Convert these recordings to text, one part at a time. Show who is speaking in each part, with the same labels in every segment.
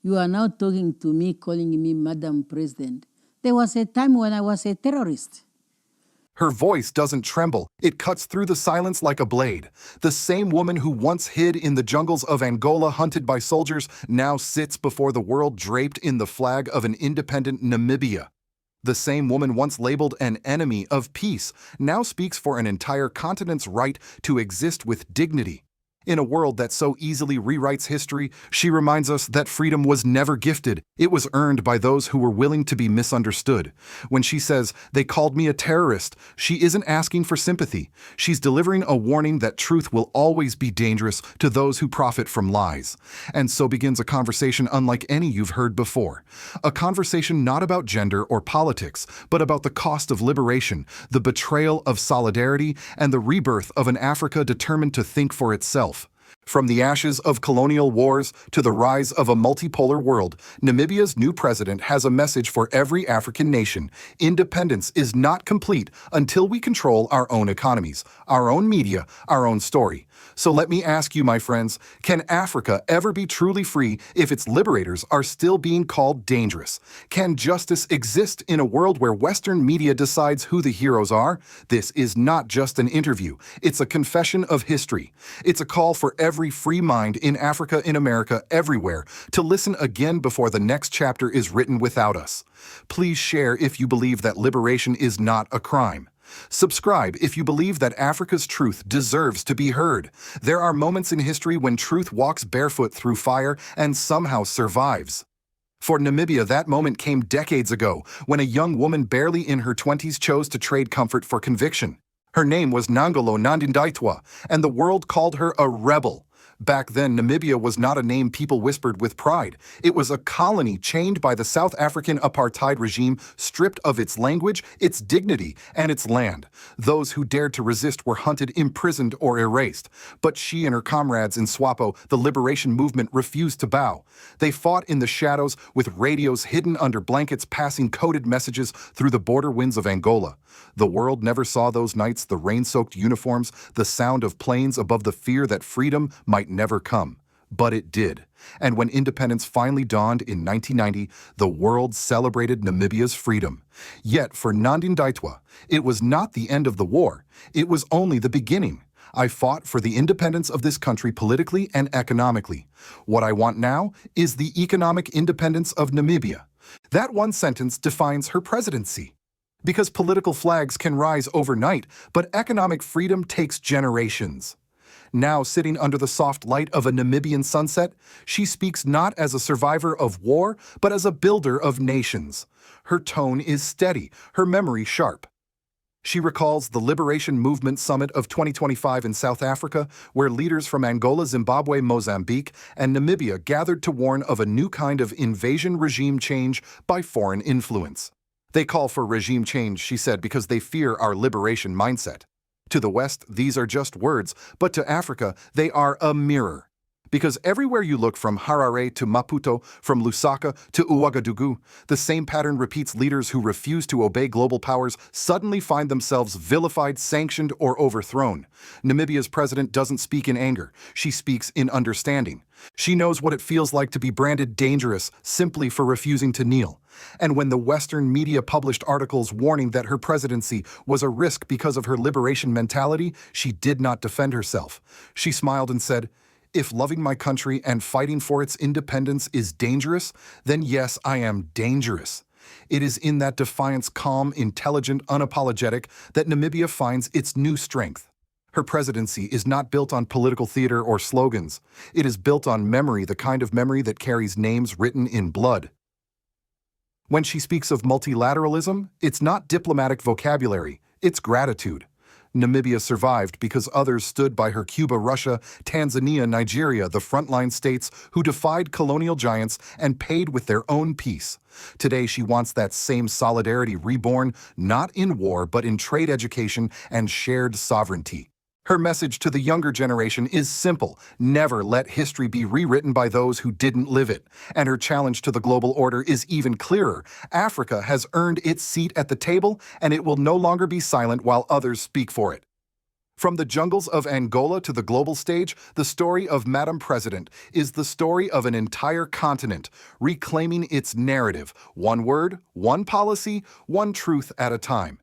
Speaker 1: You are now talking to me, calling me Madam President. There was a time when I was a terrorist.
Speaker 2: Her voice doesn't tremble. It cuts through the silence like a blade. The same woman who once hid in the jungles of Angola hunted by soldiers now sits before the world draped in the flag of an independent Namibia. The same woman once labeled an enemy of peace now speaks for an entire continent's right to exist with dignity. In a world that so easily rewrites history, she reminds us that freedom was never gifted. It was earned by those who were willing to be misunderstood. When she says, "They called me a terrorist," she isn't asking for sympathy. She's delivering a warning that truth will always be dangerous to those who profit from lies. And so begins a conversation unlike any you've heard before. A conversation not about gender or politics, but about the cost of liberation, the betrayal of solidarity, and the rebirth of an Africa determined to think for itself. From the ashes of colonial wars to the rise of a multipolar world, Namibia's new president has a message for every African nation. Independence is not complete until we control our own economies, our own media, our own story. So let me ask you, my friends, can Africa ever be truly free if its liberators are still being called dangerous? Can justice exist in a world where Western media decides who the heroes are? This is not just an interview. It's a confession of history. It's a call for every free mind in Africa, in America, everywhere, to listen again before the next chapter is written without us. Please share if you believe that liberation is not a crime. Subscribe if you believe that Africa's truth deserves to be heard. There are moments in history when truth walks barefoot through fire and somehow survives. For Namibia, that moment came decades ago, when a young woman barely in her 20s chose to trade comfort for conviction. Her name was Nangolo Nandi-Ndaitwah, and the world called her a rebel. Back then, Namibia was not a name people whispered with pride. It was a colony chained by the South African apartheid regime, stripped of its language, its dignity, and its land. Those who dared to resist were hunted, imprisoned, or erased. But she and her comrades in SWAPO, the liberation movement, refused to bow. They fought in the shadows, with radios hidden under blankets passing coded messages through the border winds of Angola. The world never saw those nights, the rain-soaked uniforms, the sound of planes above the fear that freedom might never come. But it did. And when independence finally dawned in 1990, the world celebrated Namibia's freedom. Yet for Nandi-Ndaitwah, it was not the end of the war. It was only the beginning. I fought for the independence of this country politically and economically. What I want now is the economic independence of Namibia. That one sentence defines her presidency. Because political flags can rise overnight, but economic freedom takes generations. Now sitting under the soft light of a Namibian sunset, she speaks not as a survivor of war, but as a builder of nations. Her tone is steady, her memory sharp. She recalls the Liberation Movement Summit of 2025 in South Africa, where leaders from Angola, Zimbabwe, Mozambique, and Namibia gathered to warn of a new kind of invasion regime change by foreign influence. They call for regime change, she said, because they fear our liberation mindset. To the West, these are just words, but to Africa, they are a mirror. Because everywhere you look, from Harare to Maputo, from Lusaka to Ouagadougou, the same pattern repeats. Leaders who refuse to obey global powers suddenly find themselves vilified, sanctioned, or overthrown. Namibia's president doesn't speak in anger. She speaks in understanding. She knows what it feels like to be branded dangerous simply for refusing to kneel. And when the Western media published articles warning that her presidency was a risk because of her liberation mentality, she did not defend herself. She smiled and said, "If loving my country and fighting for its independence is dangerous, then yes, I am dangerous." It is in that defiance, calm, intelligent, unapologetic, that Namibia finds its new strength. Her presidency is not built on political theater or slogans. It is built on memory, the kind of memory that carries names written in blood. When she speaks of multilateralism, it's not diplomatic vocabulary, it's gratitude. Namibia survived because others stood by her. Cuba, Russia, Tanzania, Nigeria, the frontline states who defied colonial giants and paid with their own peace. Today, she wants that same solidarity reborn, not in war, but in trade, education, and shared sovereignty. Her message to the younger generation is simple: never let history be rewritten by those who didn't live it. And her challenge to the global order is even clearer. Africa has earned its seat at the table, and it will no longer be silent while others speak for it. From the jungles of Angola to the global stage, the story of Madam President is the story of an entire continent reclaiming its narrative, one word, one policy, one truth at a time.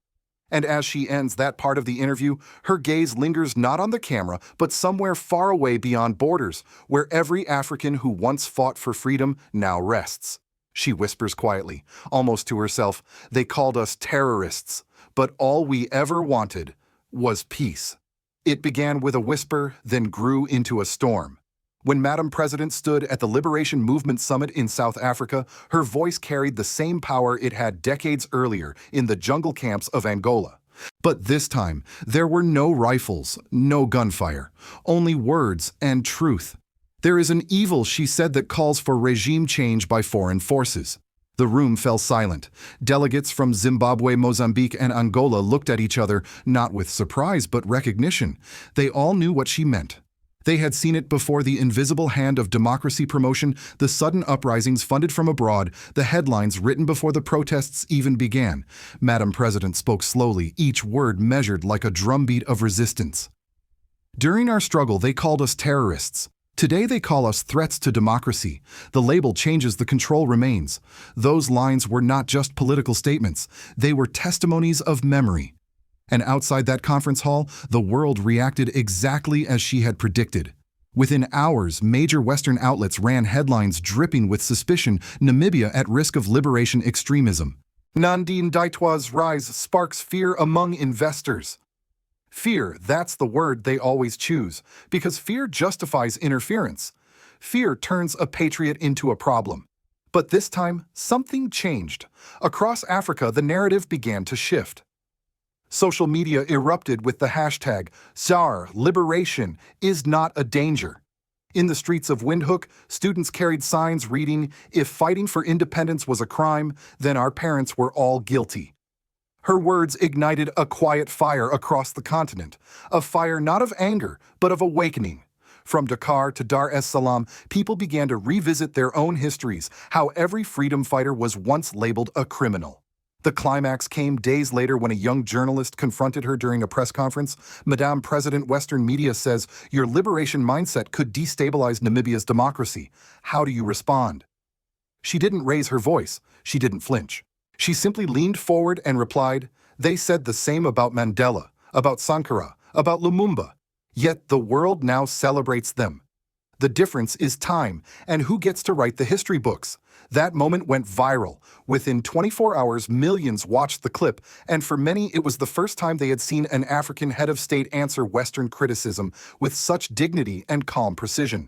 Speaker 2: And as she ends that part of the interview, her gaze lingers not on the camera, but somewhere far away beyond borders, where every African who once fought for freedom now rests. She whispers quietly, almost to herself, "They called us terrorists, but all we ever wanted was peace." It began with a whisper, then grew into a storm. When Madam President stood at the Liberation Movement Summit in South Africa, her voice carried the same power it had decades earlier in the jungle camps of Angola. But this time, there were no rifles, no gunfire, only words and truth. "There is an evil," she said, "that calls for regime change by foreign forces." The room fell silent. Delegates from Zimbabwe, Mozambique, and Angola looked at each other, not with surprise but recognition. They all knew what she meant. They had seen it before: the invisible hand of democracy promotion, the sudden uprisings funded from abroad, the headlines written before the protests even began. Madam President spoke slowly, each word measured like a drumbeat of resistance. "During our struggle, they called us terrorists. Today they call us threats to democracy. The label changes, the control remains." Those lines were not just political statements. They were testimonies of memory. And outside that conference hall, the world reacted exactly as she had predicted. Within hours, major Western outlets ran headlines dripping with suspicion: Namibia at risk of liberation extremism. Nandi-Ndaitwah's rise sparks fear among investors. Fear, that's the word they always choose, because fear justifies interference. Fear turns a patriot into a problem. But this time, something changed. Across Africa, the narrative began to shift. Social media erupted with the hashtag "ZAR Liberation is not a danger." In the streets of Windhoek, students carried signs reading, "If fighting for independence was a crime, then our parents were all guilty." Her words ignited a quiet fire across the continent, a fire not of anger, but of awakening. From Dakar to Dar es Salaam, people began to revisit their own histories, how every freedom fighter was once labeled a criminal. The climax came days later when a young journalist confronted her during a press conference. "Madame President, Western media says your liberation mindset could destabilize Namibia's democracy. How do you respond?" She didn't raise her voice. She didn't flinch. She simply leaned forward and replied, "They said the same about Mandela, about Sankara, about Lumumba. Yet the world now celebrates them. The difference is time, and who gets to write the history books." That moment went viral. Within 24 hours, millions watched the clip, and for many it was the first time they had seen an African head of state answer Western criticism with such dignity and calm precision.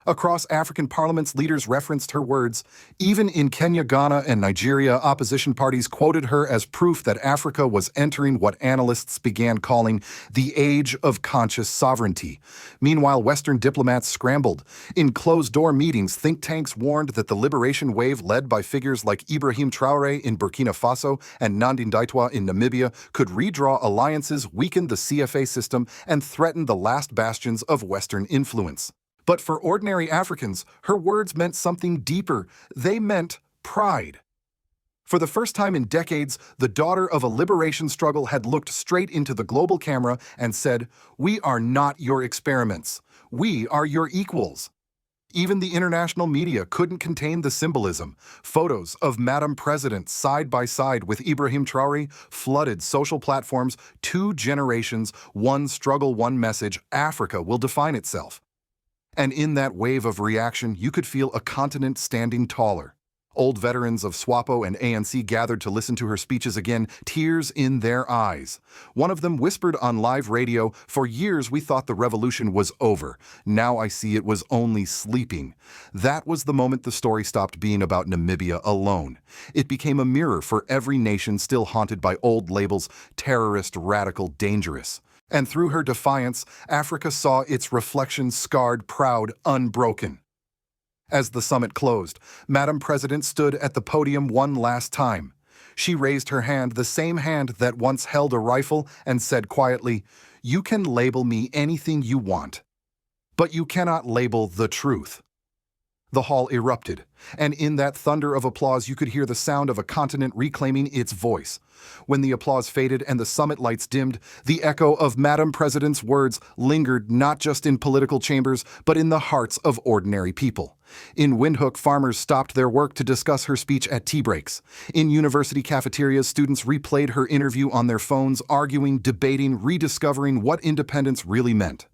Speaker 2: Across African parliaments, leaders referenced her words. Even in Kenya, Ghana, and Nigeria, opposition parties quoted her as proof that Africa was entering what analysts began calling the age of conscious sovereignty. Meanwhile, Western diplomats scrambled. In closed-door meetings, think tanks warned that the liberation wave led by figures like Ibrahim Traoré in Burkina Faso and Nandi-Ndaitwah in Namibia could redraw alliances, weaken the CFA system, and threaten the last bastions of Western influence. But for ordinary Africans, her words meant something deeper. They meant pride. For the first time in decades, the daughter of a liberation struggle had looked straight into the global camera and said, "We are not your experiments. We are your equals." Even the international media couldn't contain the symbolism. Photos of Madam President side by side with Ibrahim Traoré flooded social platforms. 2 generations, one struggle, one message: Africa will define itself. And in that wave of reaction, you could feel a continent standing taller. Old veterans of SWAPO and ANC gathered to listen to her speeches again, tears in their eyes. One of them whispered on live radio, "For years we thought the revolution was over. Now I see it was only sleeping." That was the moment the story stopped being about Namibia alone. It became a mirror for every nation still haunted by old labels: terrorist, radical, dangerous. And through her defiance, Africa saw its reflection: scarred, proud, unbroken. As the summit closed, Madam President stood at the podium one last time. She raised her hand, the same hand that once held a rifle, and said quietly, "You can label me anything you want, but you cannot label the truth." The hall erupted, and in that thunder of applause you could hear the sound of a continent reclaiming its voice. When the applause faded and the summit lights dimmed, the echo of Madam President's words lingered not just in political chambers, but in the hearts of ordinary people. In Windhoek, farmers stopped their work to discuss her speech at tea breaks. In university cafeterias, students replayed her interview on their phones, arguing, debating, rediscovering what independence really meant.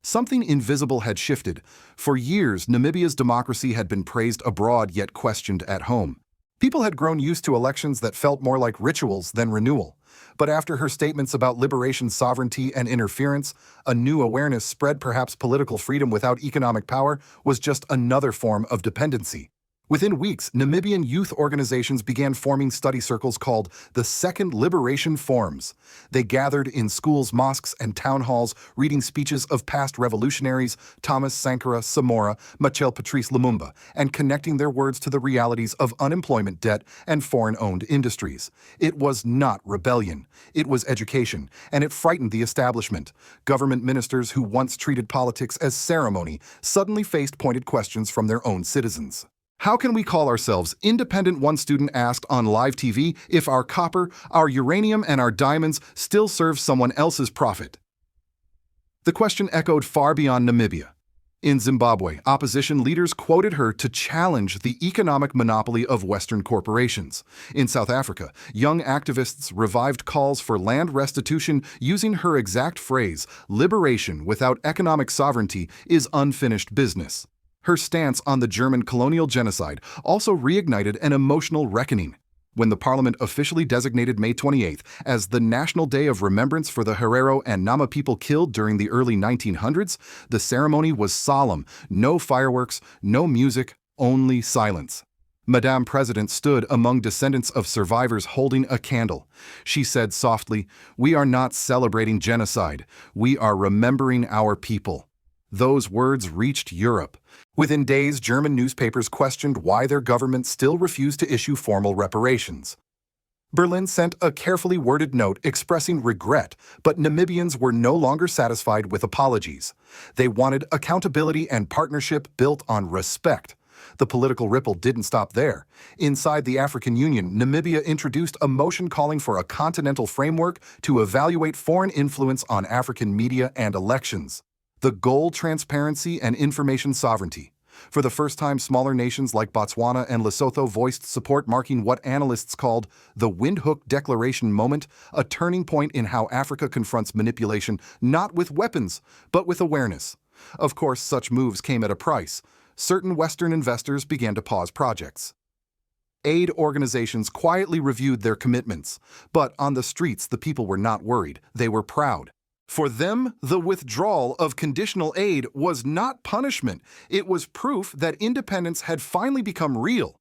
Speaker 2: Something invisible had shifted. For years, Namibia's democracy had been praised abroad yet questioned at home. People had grown used to elections that felt more like rituals than renewal. But after her statements about liberation, sovereignty, and interference, a new awareness spread. Perhaps political freedom without economic power was just another form of dependency. Within weeks, Namibian youth organizations began forming study circles called the Second Liberation Forums. They gathered in schools, mosques, and town halls, reading speeches of past revolutionaries, Thomas Sankara, Samora, Machel Patrice Lumumba, and connecting their words to the realities of unemployment, debt, and foreign-owned industries. It was not rebellion. It was education, and it frightened the establishment. Government ministers who once treated politics as ceremony suddenly faced pointed questions from their own citizens. How can we call ourselves independent? One student asked on live TV, if our copper, our uranium, and our diamonds still serve someone else's profit. The question echoed far beyond Namibia. In Zimbabwe, opposition leaders quoted her to challenge the economic monopoly of Western corporations. In South Africa, young activists revived calls for land restitution using her exact phrase, "Liberation without economic sovereignty is unfinished business." Her stance on the German colonial genocide also reignited an emotional reckoning. When the parliament officially designated May 28th as the National Day of Remembrance for the Herero and Nama people killed during the early 1900s, the ceremony was solemn. No fireworks, no music, only silence. Madame President stood among descendants of survivors holding a candle. She said softly, "We are not celebrating genocide. We are remembering our people." Those words reached Europe. Within days, German newspapers questioned why their government still refused to issue formal reparations. Berlin sent a carefully worded note expressing regret, but Namibians were no longer satisfied with apologies. They wanted accountability and partnership built on respect. The political ripple didn't stop there. Inside the African Union, Namibia introduced a motion calling for a continental framework to evaluate foreign influence on African media and elections. The goal: transparency and information sovereignty. For the first time, smaller nations like Botswana and Lesotho voiced support, marking what analysts called the Windhoek Declaration moment, a turning point in how Africa confronts manipulation, not with weapons, but with awareness. Of course, such moves came at a price. Certain Western investors began to pause projects. Aid organizations quietly reviewed their commitments, but on the streets, the people were not worried. They were proud. For them, the withdrawal of conditional aid was not punishment. It was proof that independence had finally become real.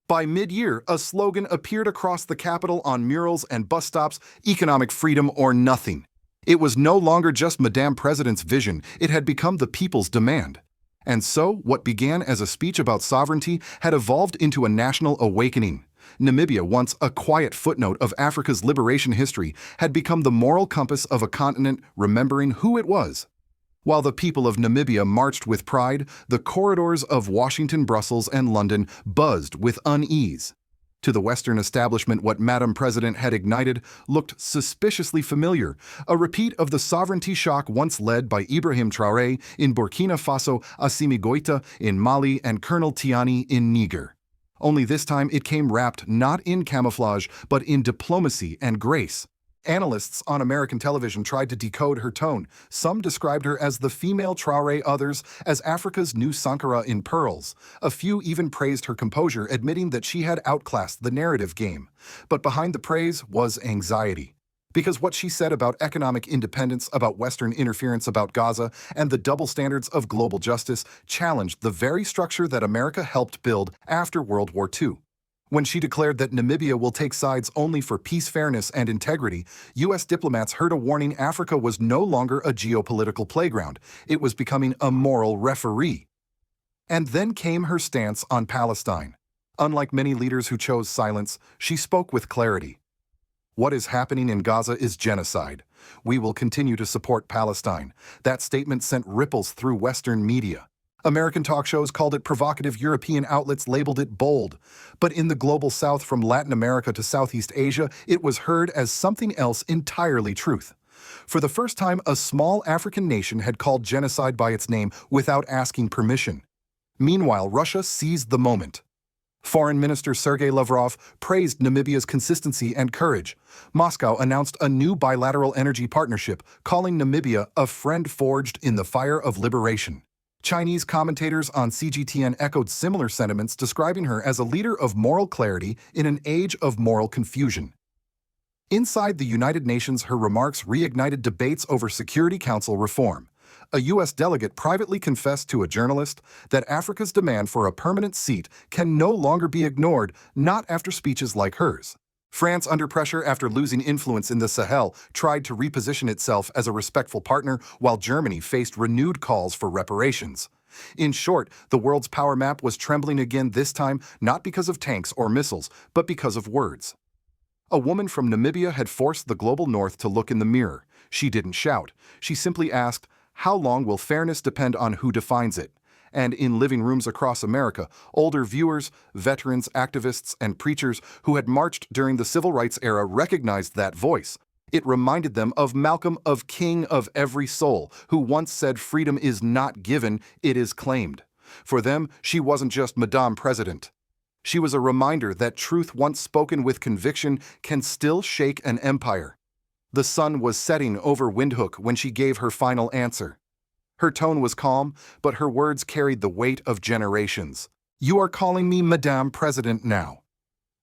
Speaker 2: By mid-year, a slogan appeared across the capital on murals and bus stops: economic freedom or nothing. It was no longer just Madame President's vision, it had become the people's demand. And so, what began as a speech about sovereignty had evolved into a national awakening. Namibia, once a quiet footnote of Africa's liberation history, had become the moral compass of a continent remembering who it was. While the people of Namibia marched with pride, the corridors of Washington, Brussels, and London buzzed with unease. To the Western establishment, what Madam President had ignited looked suspiciously familiar, a repeat of the sovereignty shock once led by Ibrahim Traoré in Burkina Faso, Assimi Goïta in Mali, and Colonel Tiani in Niger. Only this time it came wrapped not in camouflage, but in diplomacy and grace. Analysts on American television tried to decode her tone. Some described her as the female Traoré, others as Africa's new Sankara in pearls. A few even praised her composure, admitting that she had outclassed the narrative game. But behind the praise was anxiety. Because what she said about economic independence, about Western interference, about Gaza, and the double standards of global justice challenged the very structure that America helped build after World War II. When she declared that Namibia will take sides only for peace, fairness, and integrity, U.S. diplomats heard a warning: Africa was no longer a geopolitical playground. It was becoming a moral referee. And then came her stance on Palestine. Unlike many leaders who chose silence, she spoke with clarity. What is happening in Gaza is genocide. We will continue to support Palestine. That statement sent ripples through Western media. American talk shows called it provocative, European outlets labeled it bold. But in the global south, from Latin America to Southeast Asia, it was heard as something else entirely: truth. For the first time, a small African nation had called genocide by its name without asking permission. Meanwhile, Russia seized the moment. Foreign Minister Sergei Lavrov praised Namibia's consistency and courage. Moscow announced a new bilateral energy partnership, calling Namibia a friend forged in the fire of liberation. Chinese commentators on CGTN echoed similar sentiments, describing her as a leader of moral clarity in an age of moral confusion. Inside the United Nations, her remarks reignited debates over Security Council reform. A U.S. delegate privately confessed to a journalist that Africa's demand for a permanent seat can no longer be ignored, not after speeches like hers. France, under pressure after losing influence in the Sahel, tried to reposition itself as a respectful partner, while Germany faced renewed calls for reparations. In short, the world's power map was trembling again, this time not because of tanks or missiles, but because of words. A woman from Namibia had forced the global north to look in the mirror. She didn't shout. She simply asked, "How long will fairness depend on who defines it?" And in living rooms across America, older viewers, veterans, activists, and preachers who had marched during the civil rights era recognized that voice. It reminded them of Malcolm, of King of every soul, who once said freedom is not given, it is claimed. For them, she wasn't just Madame President. She was a reminder that truth once spoken with conviction can still shake an empire. The sun was setting over Windhoek when she gave her final answer. Her tone was calm, but her words carried the weight of generations. "You are calling me Madame President now.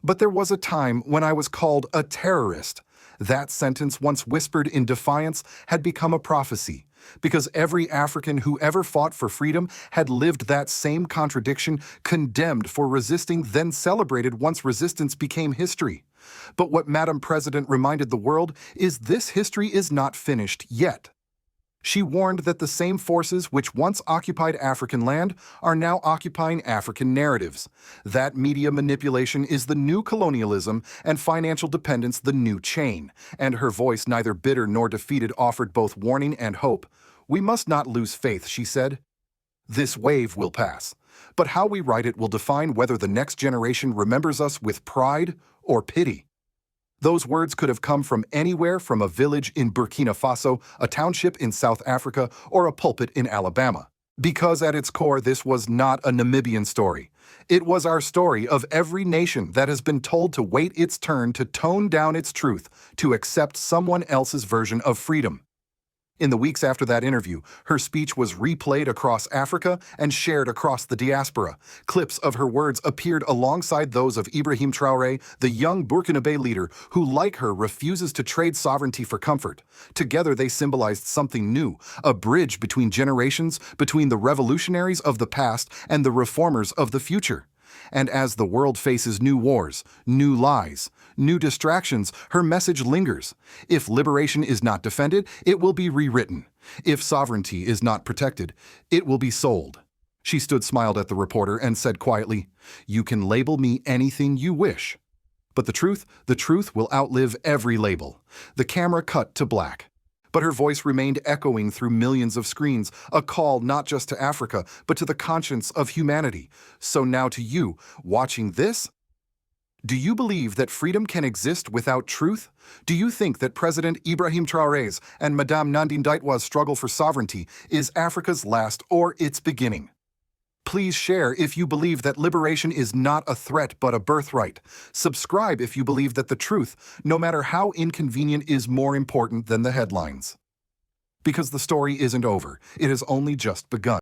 Speaker 2: But there was a time when I was called a terrorist." That sentence, once whispered in defiance, had become a prophecy, because every African who ever fought for freedom had lived that same contradiction, condemned for resisting, then celebrated once resistance became history. But what Madam President reminded the world is this history is not finished yet. She warned that the same forces which once occupied African land are now occupying African narratives. That media manipulation is the new colonialism and financial dependence the new chain. And her voice, neither bitter nor defeated, offered both warning and hope. "We must not lose faith," she said. "This wave will pass, but how we ride it will define whether the next generation remembers us with pride or pity." Those words could have come from anywhere, from a village in Burkina Faso, a township in South Africa, or a pulpit in Alabama. Because at its core, this was not a Namibian story. It was our story of every nation that has been told to wait its turn to tone down its truth, to accept someone else's version of freedom. In the weeks after that interview, her speech was replayed across Africa and shared across the diaspora. Clips of her words appeared alongside those of Ibrahim Traoré, the young Burkinabe leader who, like her, refuses to trade sovereignty for comfort. Together they symbolized something new, a bridge between generations, between the revolutionaries of the past and the reformers of the future. And as the world faces new wars, new lies, new distractions, her message lingers. If liberation is not defended, it will be rewritten. If sovereignty is not protected, it will be sold. She smiled at the reporter and said quietly, "You can label me anything you wish. But the truth will outlive every label." The camera cut to black. But her voice remained echoing through millions of screens, a call not just to Africa, but to the conscience of humanity. So now to you, watching this, do you believe that freedom can exist without truth? Do you think that President Ibrahim Traoré's and Madame Nandi-Ndaitwah's struggle for sovereignty is Africa's last or its beginning? Please share if you believe that liberation is not a threat but a birthright. Subscribe if you believe that the truth, no matter how inconvenient, is more important than the headlines. Because the story isn't over, it has only just begun.